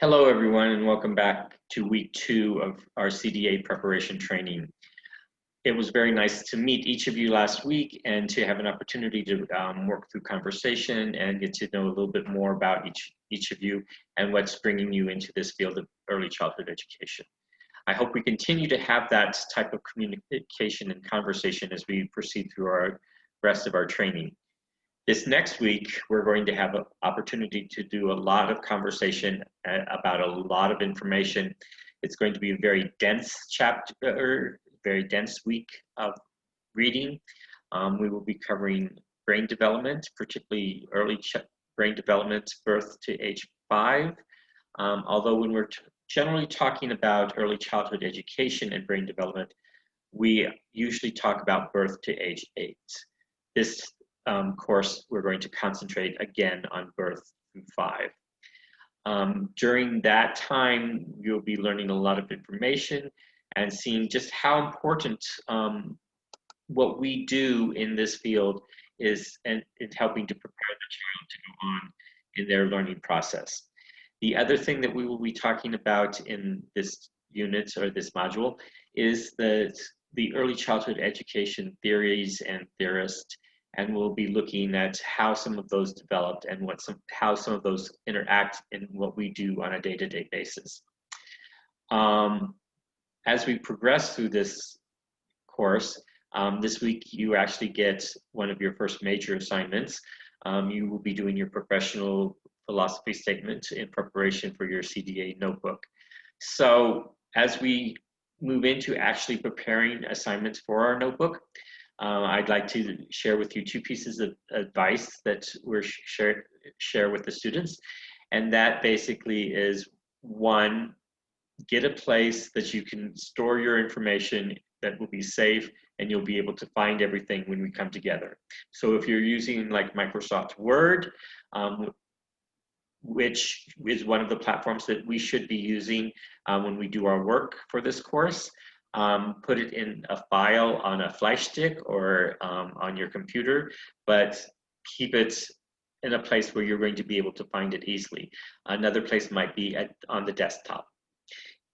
Hello, everyone, and welcome back to week 2 of our CDA preparation training. It was very nice to meet each of you last week and to have an opportunity to work through conversation and get to know a little bit more about each of you and what's bringing you into this field of early childhood education. I hope we continue to have that type of communication and conversation as we proceed through our rest of our training. This next week, we're going to have an opportunity to do a lot of conversation about a lot of information. It's going to be a very dense chapter, very dense week of reading. We will be covering brain development, particularly early brain development, birth to age 5. Although when we're generally talking about early childhood education and brain development, we usually talk about birth to age 8. This course, we're going to concentrate again on birth through 5. During that time, you'll be learning a lot of information and seeing just how important what we do in this field is in helping to prepare the child to go on in their learning process. The other thing that we will be talking about in this unit or this module is the early childhood education theories and theorists, and we'll be looking at how some of those developed and how some of those interact in what we do on a day-to-day basis. As we progress through this course, this week you actually get one of your first major assignments. You will be doing your professional philosophy statement in preparation for your CDA notebook. So as we move into actually preparing assignments for our notebook, I'd like to share with you 2 pieces of advice that we're share with the students. And that basically is, 1, get a place that you can store your information that will be safe and you'll be able to find everything when we come together. So if you're using like Microsoft Word, which is one of the platforms that we should be using when we do our work for this course, put it in a file on a flash stick or on your computer, but keep it in a place where you're going to be able to find it easily. Another place might be on the desktop.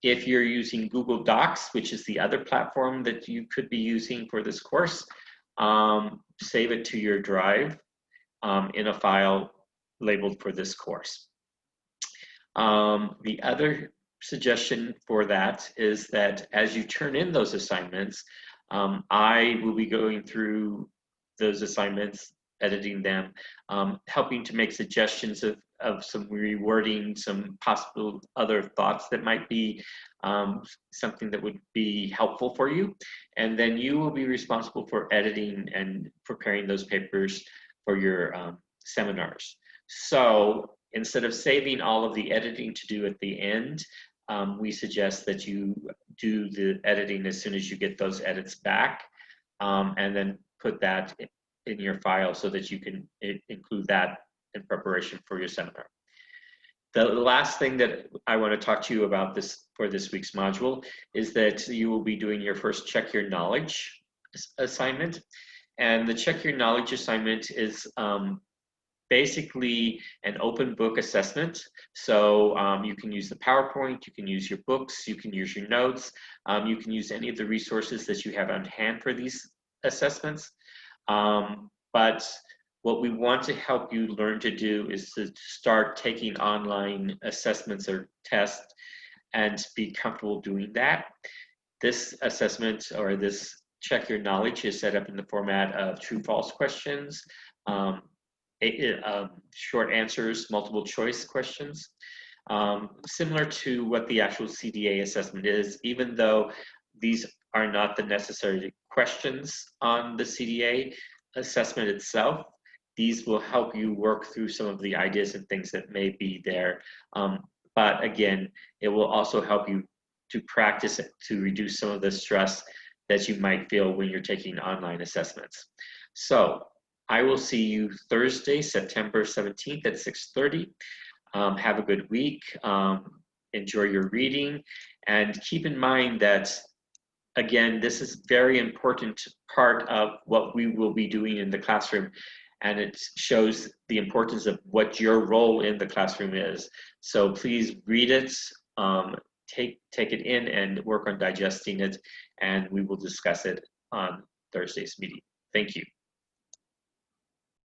If you're using Google Docs, which is the other platform that you could be using for this course, save it to your drive in a file labeled for this course. The other suggestion for that is that as you turn in those assignments, I will be going through those assignments, editing them, helping to make suggestions of some rewording, some possible other thoughts that might be something that would be helpful for you. And then you will be responsible for editing and preparing those papers for your seminars. So instead of saving all of the editing to do at the end, we suggest that you do the editing as soon as you get those edits back, and then put that in your file so that you can include that in preparation for your seminar. The last thing that I want to talk to you about for this week's module is that you will be doing your first Check Your Knowledge assignment. And the Check Your Knowledge assignment is basically an open book assessment. So you can use the PowerPoint, you can use your books, you can use your notes, you can use any of the resources that you have on hand for these assessments. But what we want to help you learn to do is to start taking online assessments or tests and be comfortable doing that. This assessment or this Check Your Knowledge is set up in the format of true-false questions, short answers, multiple choice questions, similar to what the actual CDA assessment is, even though these are not the necessary questions on the CDA assessment itself. These will help you work through some of the ideas and things that may be there. But again, it will also help you to practice it to reduce some of the stress that you might feel when you're taking online assessments. So I will see you Thursday, September 17th at 6:30. Have a good week. Enjoy your reading. And keep in mind that, again, this is a very important part of what we will be doing in the classroom. and it shows the importance of what your role in the classroom is. So please read it, take it in and work on digesting it, and we will discuss it on Thursday's meeting. Thank you.